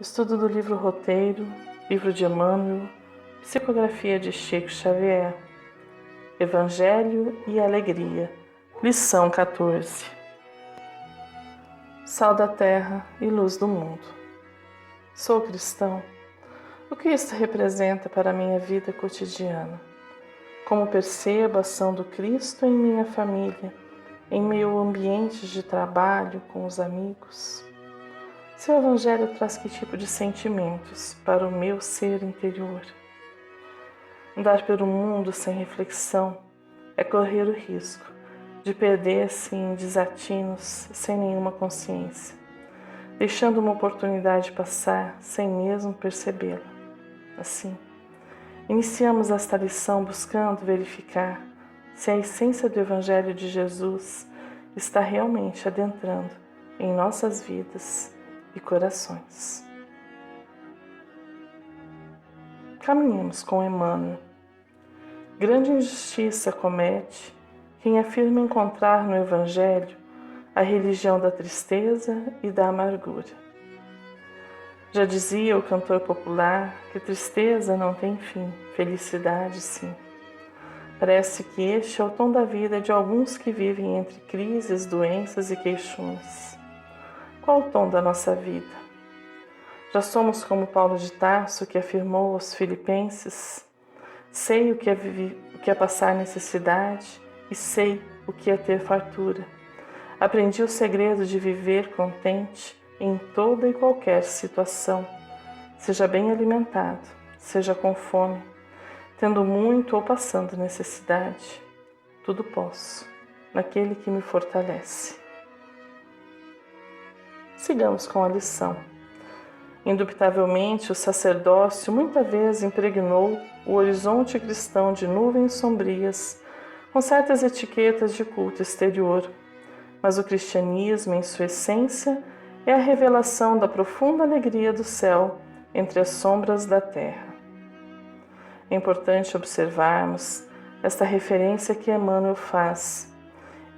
Estudo do livro Roteiro, livro de Emmanuel, psicografia de Chico Xavier, Evangelho e Alegria, lição 14. Sal da terra e luz do mundo. Sou cristão. O que isto representa para a minha vida cotidiana? Como percebo a ação do Cristo em minha família, em meu ambiente de trabalho, com os amigos? Seu Evangelho traz que tipo de sentimentos para o meu ser interior? Andar pelo mundo sem reflexão é correr o risco de perder-se em desatinos sem nenhuma consciência, deixando uma oportunidade passar sem mesmo percebê-la. Assim, iniciamos esta lição buscando verificar se a essência do Evangelho de Jesus está realmente adentrando em nossas vidas e corações. Caminhemos com Emmanuel. Grande injustiça comete quem afirma encontrar no Evangelho a religião da tristeza e da amargura. Já dizia o cantor popular que tristeza não tem fim, felicidade sim. Parece que este é o tom da vida de alguns que vivem entre crises, doenças e queixumes. Qual o tom da nossa vida? Já somos como Paulo de Tarso, que afirmou aos Filipenses: sei o que é passar necessidade e sei o que é ter fartura. Aprendi o segredo de viver contente em toda e qualquer situação, seja bem alimentado, seja com fome, tendo muito ou passando necessidade. Tudo posso, naquele que me fortalece. Sigamos com a lição. Indubitavelmente, o sacerdócio muitas vezes impregnou o horizonte cristão de nuvens sombrias, com certas etiquetas de culto exterior, mas o cristianismo, em sua essência, é a revelação da profunda alegria do céu entre as sombras da terra. É importante observarmos esta referência que Emmanuel faz,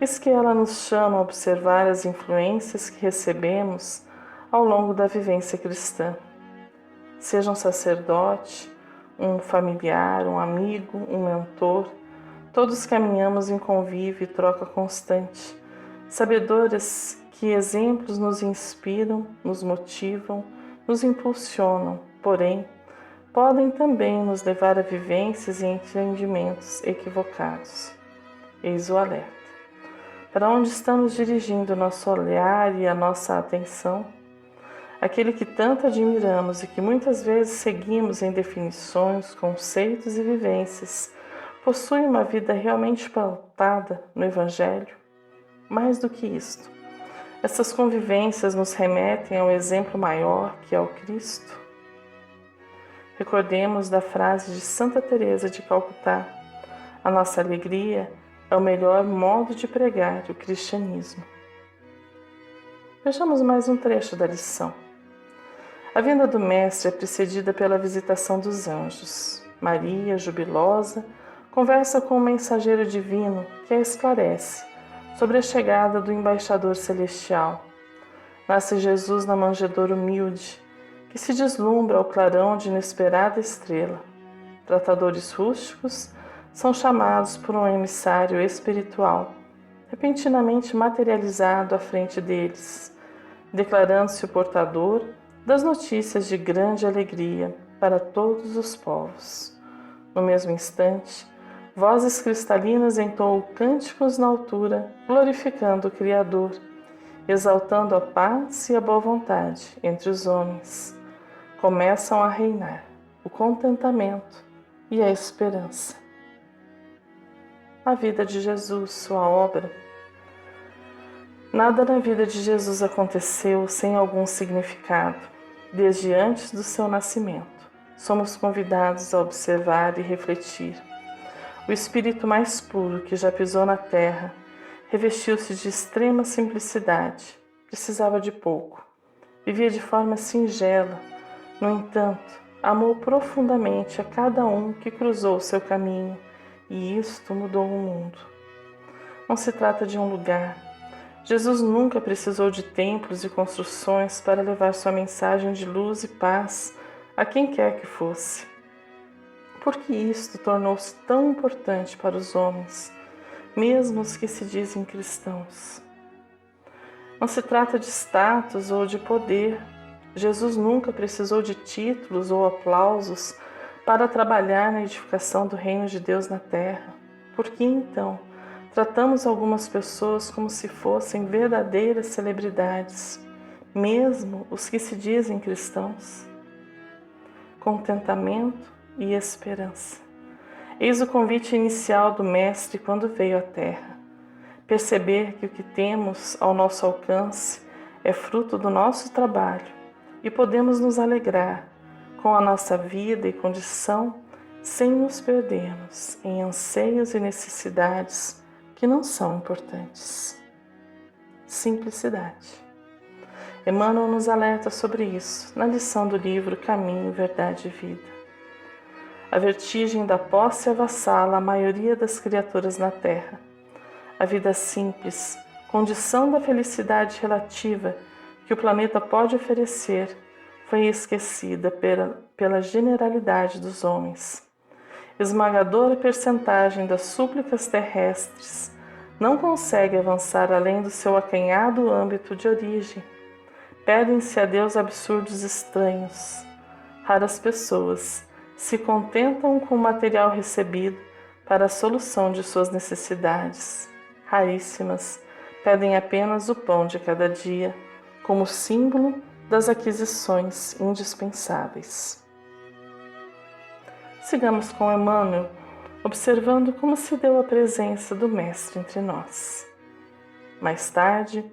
eis que ela nos chama a observar as influências que recebemos ao longo da vivência cristã. Seja um sacerdote, um familiar, um amigo, um mentor, todos caminhamos em convívio e troca constante, sabedores que exemplos nos inspiram, nos motivam, nos impulsionam, porém, podem também nos levar a vivências e entendimentos equivocados. Eis o alerta. Para onde estamos dirigindo o nosso olhar e a nossa atenção? Aquele que tanto admiramos e que muitas vezes seguimos em definições, conceitos e vivências, possui uma vida realmente pautada no Evangelho? Mais do que isto, essas convivências nos remetem ao exemplo maior que é o Cristo? Recordemos da frase de Santa Teresa de Calcutá: a nossa alegria é o melhor modo de pregar o cristianismo. Vejamos mais um trecho da lição. A vinda do Mestre é precedida pela visitação dos anjos. Maria, jubilosa, conversa com o mensageiro divino que a esclarece sobre a chegada do embaixador celestial. Nasce Jesus na manjedoura humilde, que se deslumbra ao clarão de inesperada estrela. Tratadores rústicos são chamados por um emissário espiritual, repentinamente materializado à frente deles, declarando-se o portador das notícias de grande alegria para todos os povos. No mesmo instante, vozes cristalinas entoam cânticos na altura, glorificando o Criador, exaltando a paz e a boa vontade entre os homens. Começam a reinar o contentamento e a esperança. A vida de Jesus, sua obra. Nada na vida de Jesus aconteceu sem algum significado, desde antes do seu nascimento. Somos convidados a observar e refletir. O espírito mais puro que já pisou na terra revestiu-se de extrema simplicidade, precisava de pouco, vivia de forma singela, no entanto, amou profundamente a cada um que cruzou seu caminho, e isto mudou o mundo. Não se trata de um lugar, Jesus nunca precisou de templos e construções para levar sua mensagem de luz e paz a quem quer que fosse. Por que isto tornou-se tão importante para os homens, mesmo os que se dizem cristãos? Não se trata de status ou de poder. Jesus nunca precisou de títulos ou aplausos para trabalhar na edificação do reino de Deus na terra. Por que então tratamos algumas pessoas como se fossem verdadeiras celebridades, mesmo os que se dizem cristãos? Contentamento e esperança. Eis o convite inicial do Mestre quando veio à terra. Perceber que o que temos ao nosso alcance é fruto do nosso trabalho e podemos nos alegrar com a nossa vida e condição sem nos perdermos em anseios e necessidades que não são importantes. Simplicidade. Emmanuel nos alerta sobre isso na lição do livro Caminho, Verdade e Vida. A vertigem da posse avassala a maioria das criaturas na Terra. A vida simples, condição da felicidade relativa que o planeta pode oferecer, foi esquecida pela generalidade dos homens. Esmagadora percentagem das súplicas terrestres não consegue avançar além do seu acanhado âmbito de origem. Pedem-se a Deus absurdos estranhos. Raras pessoas se contentam com o material recebido para a solução de suas necessidades. Raríssimas pedem apenas o pão de cada dia, como símbolo das aquisições indispensáveis. Sigamos com Emmanuel, observando como se deu a presença do Mestre entre nós. Mais tarde,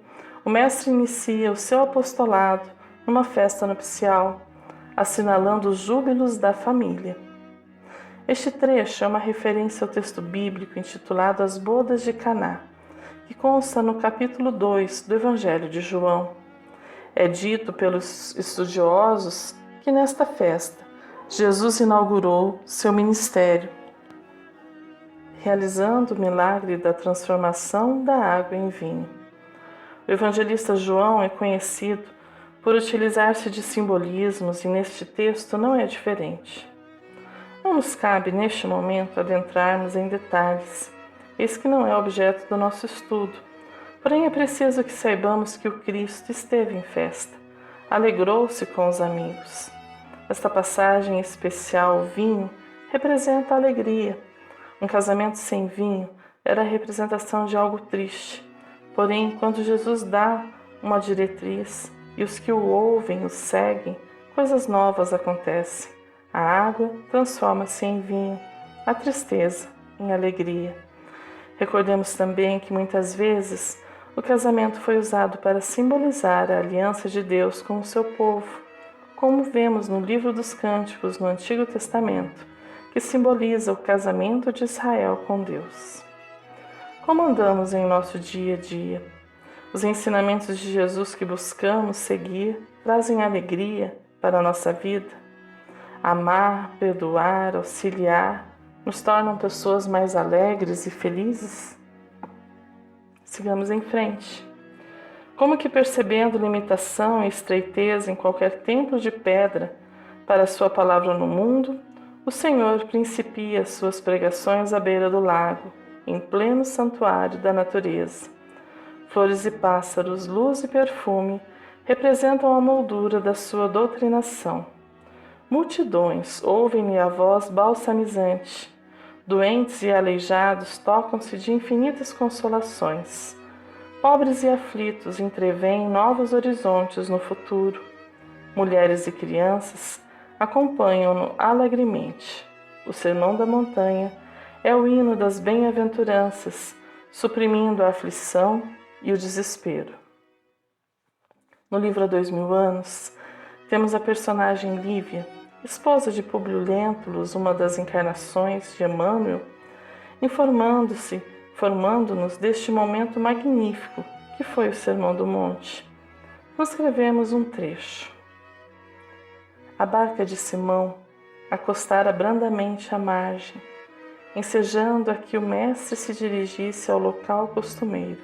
o Mestre inicia o seu apostolado numa festa nupcial, assinalando os júbilos da família. Este trecho é uma referência ao texto bíblico intitulado As Bodas de Caná, que consta no capítulo 2 do Evangelho de João. É dito pelos estudiosos que nesta festa Jesus inaugurou seu ministério, realizando o milagre da transformação da água em vinho. O evangelista João é conhecido por utilizar-se de simbolismos e neste texto não é diferente. Não nos cabe neste momento adentrarmos em detalhes, eis que não é objeto do nosso estudo. Porém é preciso que saibamos que o Cristo esteve em festa, alegrou-se com os amigos. Esta passagem especial, o vinho, representa a alegria. Um casamento sem vinho era a representação de algo triste. Porém, quando Jesus dá uma diretriz e os que o ouvem o seguem, coisas novas acontecem. A água transforma-se em vinho, a tristeza em alegria. Recordemos também que muitas vezes o casamento foi usado para simbolizar a aliança de Deus com o seu povo, como vemos no livro dos Cânticos no Antigo Testamento, que simboliza o casamento de Israel com Deus. Como andamos em nosso dia a dia? Os ensinamentos de Jesus que buscamos seguir trazem alegria para a nossa vida? Amar, perdoar, auxiliar nos tornam pessoas mais alegres e felizes? Sigamos em frente. Como que percebendo limitação e estreiteza em qualquer templo de pedra para a sua palavra no mundo, o Senhor principia suas pregações à beira do lago, em pleno santuário da natureza. Flores e pássaros, luz e perfume representam a moldura da sua doutrinação. Multidões ouvem-lhe a voz balsamizante. Doentes e aleijados tocam-se de infinitas consolações. Pobres e aflitos entreveem novos horizontes no futuro. Mulheres e crianças acompanham-no alegremente. O Sermão da Montanha é o hino das bem-aventuranças, suprimindo a aflição e o desespero. No livro Há 2000 anos, temos a personagem Lívia, esposa de Públio Lentulus, uma das encarnações de Emmanuel, formando-nos deste momento magnífico que foi o Sermão do Monte. Transcrevemos um trecho. A barca de Simão acostara brandamente à margem, ensejando a que o mestre se dirigisse ao local costumeiro.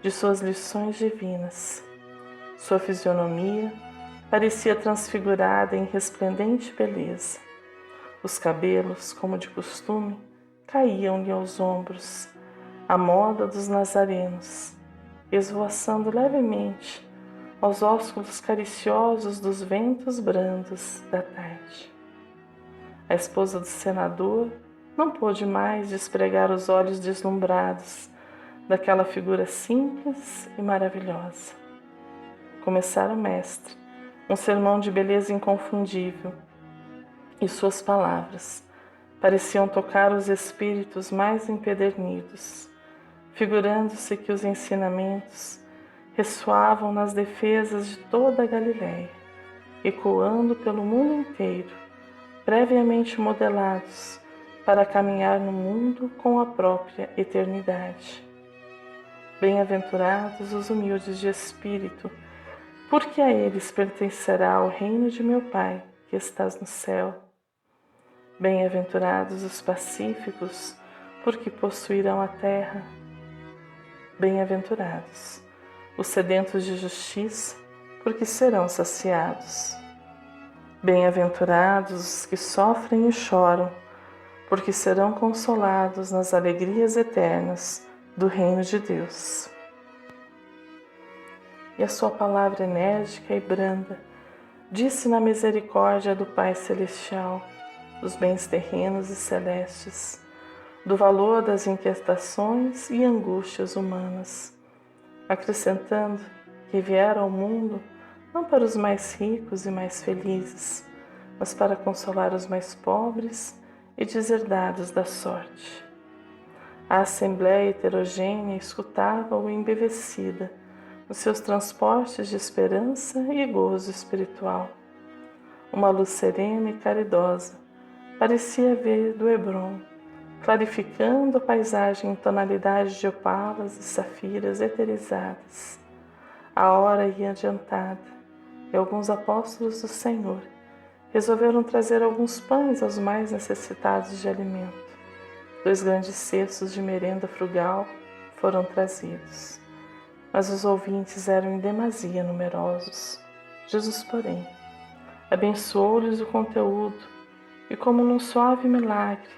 de suas lições divinas. Sua fisionomia parecia transfigurada em resplendente beleza. Os cabelos, como de costume, caíam-lhe aos ombros, à moda dos nazarenos, esvoaçando levemente aos ósculos cariciosos dos ventos brandos da tarde. A esposa do senador não pôde mais despregar os olhos deslumbrados daquela figura simples e maravilhosa. Começara o mestre um sermão de beleza inconfundível, e suas palavras pareciam tocar os espíritos mais empedernidos, figurando-se que os ensinamentos ressoavam nas defesas de toda a Galiléia, ecoando pelo mundo inteiro, previamente modelados para caminhar no mundo com a própria eternidade. Bem-aventurados os humildes de espírito, porque a eles pertencerá o reino de meu Pai, que estás no céu. Bem-aventurados os pacíficos, porque possuirão a terra. Bem-aventurados os sedentos de justiça, porque serão saciados. Bem-aventurados os que sofrem e choram, porque serão consolados nas alegrias eternas do reino de Deus. E a sua palavra enérgica e branda disse na misericórdia do Pai Celestial, dos bens terrenos e celestes, do valor das inquietações e angústias humanas, acrescentando que vieram ao mundo não para os mais ricos e mais felizes, mas para consolar os mais pobres e deserdados da sorte. A assembleia heterogênea escutava-o embevecida nos seus transportes de esperança e gozo espiritual. Uma luz serena e caridosa parecia vir do Hébron, clarificando a paisagem em tonalidades de opalas e safiras eterizadas. A hora ia adiantada e alguns apóstolos do Senhor resolveram trazer alguns pães aos mais necessitados de alimento. 2 grandes cestos de merenda frugal foram trazidos, mas os ouvintes eram em demasia numerosos. Jesus, porém, abençoou-lhes o conteúdo e, como num suave milagre,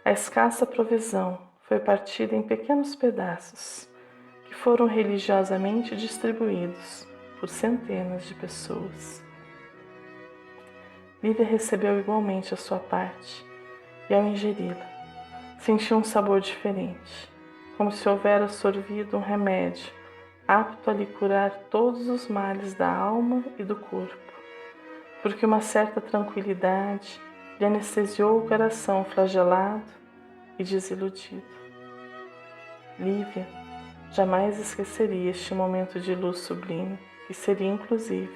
a escassa provisão foi partida em pequenos pedaços que foram religiosamente distribuídos por centenas de pessoas. Lívia recebeu igualmente a sua parte e, ao ingeri-la, sentiu um sabor diferente, como se houvera sorvido um remédio apto a lhe curar todos os males da alma e do corpo, porque uma certa tranquilidade lhe anestesiou o coração flagelado e desiludido. Lívia jamais esqueceria este momento de luz sublime, que seria, inclusive,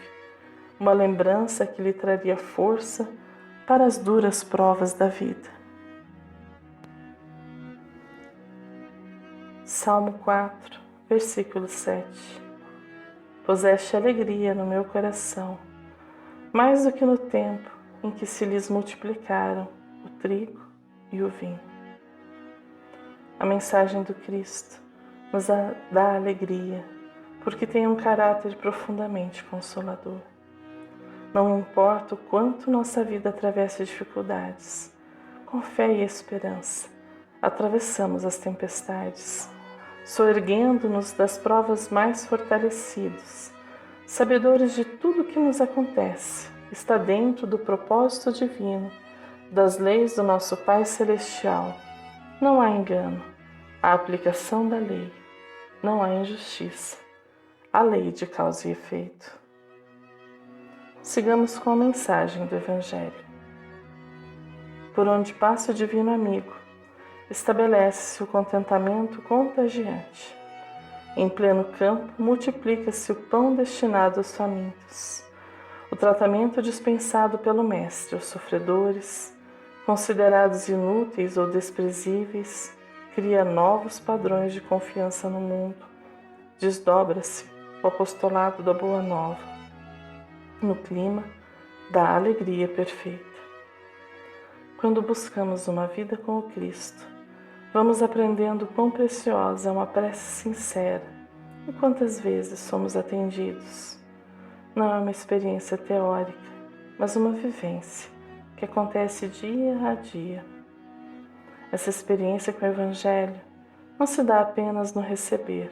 uma lembrança que lhe traria força para as duras provas da vida. Salmo 4, versículo 7. Puseste alegria no meu coração, mais do que no tempo em que se lhes multiplicaram o trigo e o vinho. A mensagem do Cristo nos dá alegria, porque tem um caráter profundamente consolador. Não importa o quanto nossa vida atravessa dificuldades, com fé e esperança, atravessamos as tempestades, soerguendo-nos das provas mais fortalecidos, sabedores de tudo o que nos acontece está dentro do propósito divino, das leis do nosso Pai Celestial. Não há engano, há aplicação da lei, não há injustiça, há lei de causa e efeito. Sigamos com a mensagem do Evangelho. Por onde passa o Divino Amigo, estabelece-se o contentamento contagiante. Em pleno campo, multiplica-se o pão destinado aos famintos. O tratamento dispensado pelo Mestre aos sofredores, considerados inúteis ou desprezíveis, cria novos padrões de confiança no mundo. Desdobra-se o apostolado da Boa Nova, no clima da alegria perfeita. Quando buscamos uma vida com o Cristo, vamos aprendendo quão preciosa é uma prece sincera, E quantas vezes somos atendidos? Não é uma experiência teórica, mas uma vivência que acontece dia a dia. Essa experiência com o Evangelho não se dá apenas no receber,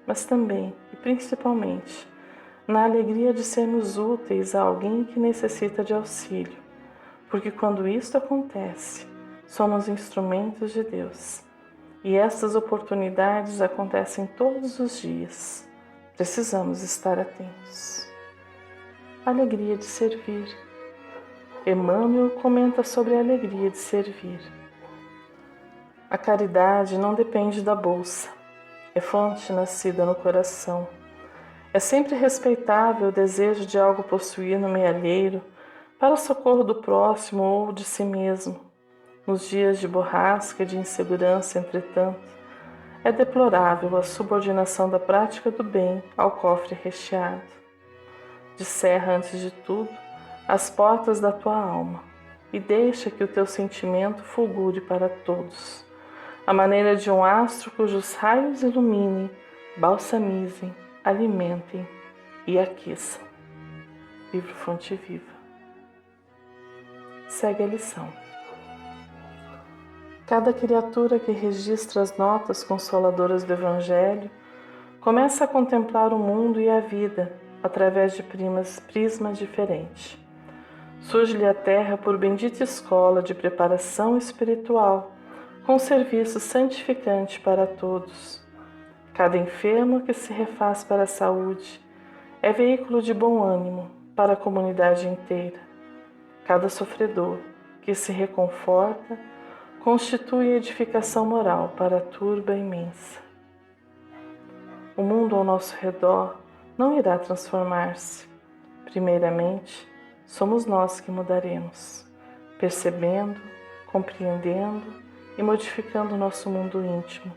mas também e principalmente na alegria de sermos úteis a alguém que necessita de auxílio, porque quando isto acontece, somos instrumentos de Deus. E estas oportunidades acontecem todos os dias. Precisamos estar atentos. Alegria de servir. Emmanuel comenta sobre a alegria de servir. A caridade não depende da bolsa. É fonte nascida no coração. É sempre respeitável o desejo de algo possuir no meio alheiro para o socorro do próximo ou de si mesmo. Nos dias de borrasca e de insegurança, entretanto, é deplorável a subordinação da prática do bem ao cofre recheado. Descerra, antes de tudo, as portas da tua alma e deixa que o teu sentimento fulgure para todos, à maneira de um astro cujos raios iluminem, balsamizem, alimentem e aqueçam. Livro Fonte Viva. Segue a lição. Cada criatura que registra as notas consoladoras do Evangelho começa a contemplar o mundo e a vida através de prismas diferentes. Surge-lhe a terra por bendita escola de preparação espiritual, com serviço santificante para todos. Cada enfermo que se refaz para a saúde é veículo de bom ânimo para a comunidade inteira. Cada sofredor que se reconforta constitui edificação moral para a turba imensa. O mundo ao nosso redor não irá transformar-se. Primeiramente, somos nós que mudaremos, percebendo, compreendendo e modificando o nosso mundo íntimo,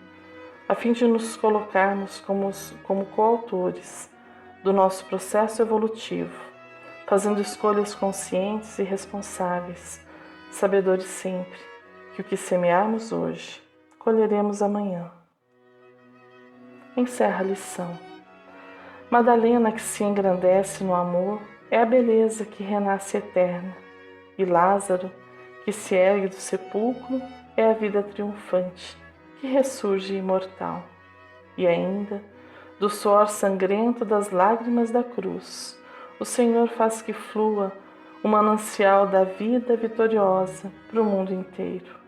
a fim de nos colocarmos como coautores do nosso processo evolutivo, fazendo escolhas conscientes e responsáveis, sabedores sempre que o que semearmos hoje, colheremos amanhã. Encerra a lição. Madalena, que se engrandece no amor, é a beleza que renasce eterna, e Lázaro, que se ergue do sepulcro, é a vida triunfante, que ressurge imortal. E ainda, do suor sangrento das lágrimas da cruz, o Senhor faz que flua o manancial da vida vitoriosa para o mundo inteiro,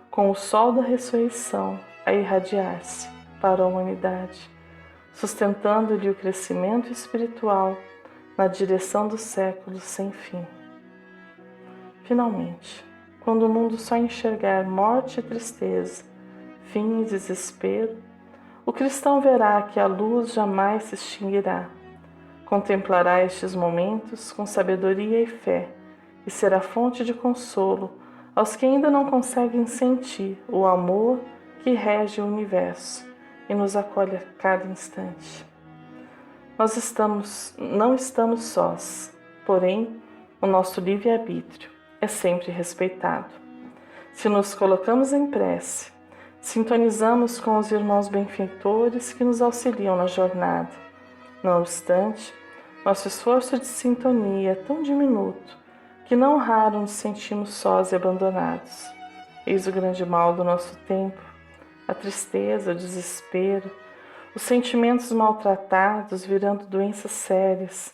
com o sol da ressurreição a irradiar-se para a humanidade, sustentando-lhe o crescimento espiritual na direção dos séculos sem fim. Finalmente, quando o mundo só enxergar morte e tristeza, fim e desespero, o cristão verá que a luz jamais se extinguirá. Contemplará estes momentos com sabedoria e fé e será fonte de consolo aos que ainda não conseguem sentir o amor que rege o universo e nos acolhe a cada instante. Não estamos sós, porém, o nosso livre-arbítrio é sempre respeitado. Se nos colocamos em prece, sintonizamos com os irmãos benfeitores que nos auxiliam na jornada. Não obstante, nosso esforço de sintonia é tão diminuto que não raro nos sentimos sós e abandonados. Eis o grande mal do nosso tempo, a tristeza, o desespero, os sentimentos maltratados virando doenças sérias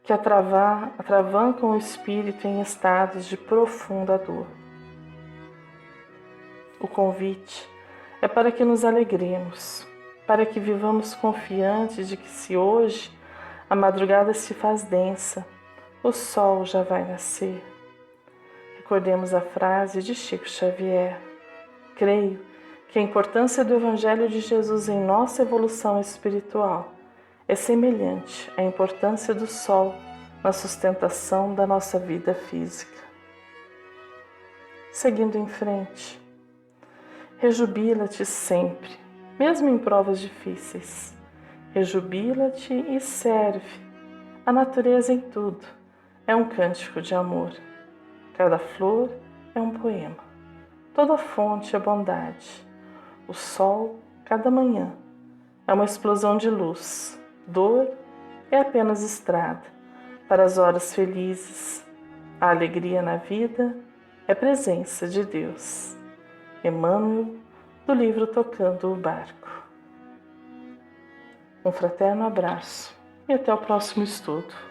que atravancam o espírito em estados de profunda dor. O convite é para que nos alegremos, para que vivamos confiantes de que se hoje a madrugada se faz densa, o sol já vai nascer. Recordemos a frase de Chico Xavier: creio que a importância do Evangelho de Jesus em nossa evolução espiritual é semelhante à importância do sol na sustentação da nossa vida física. Seguindo em frente, rejubila-te sempre, mesmo em provas difíceis. Rejubila-te e serve. A natureza em tudo é um cântico de amor. Cada flor é um poema. Toda fonte é bondade. O sol, cada manhã, é uma explosão de luz. Dor é apenas estrada para as horas felizes. A alegria na vida é presença de Deus. Emmanuel, do livro Tocando o Barco. Um fraterno abraço e até o próximo estudo.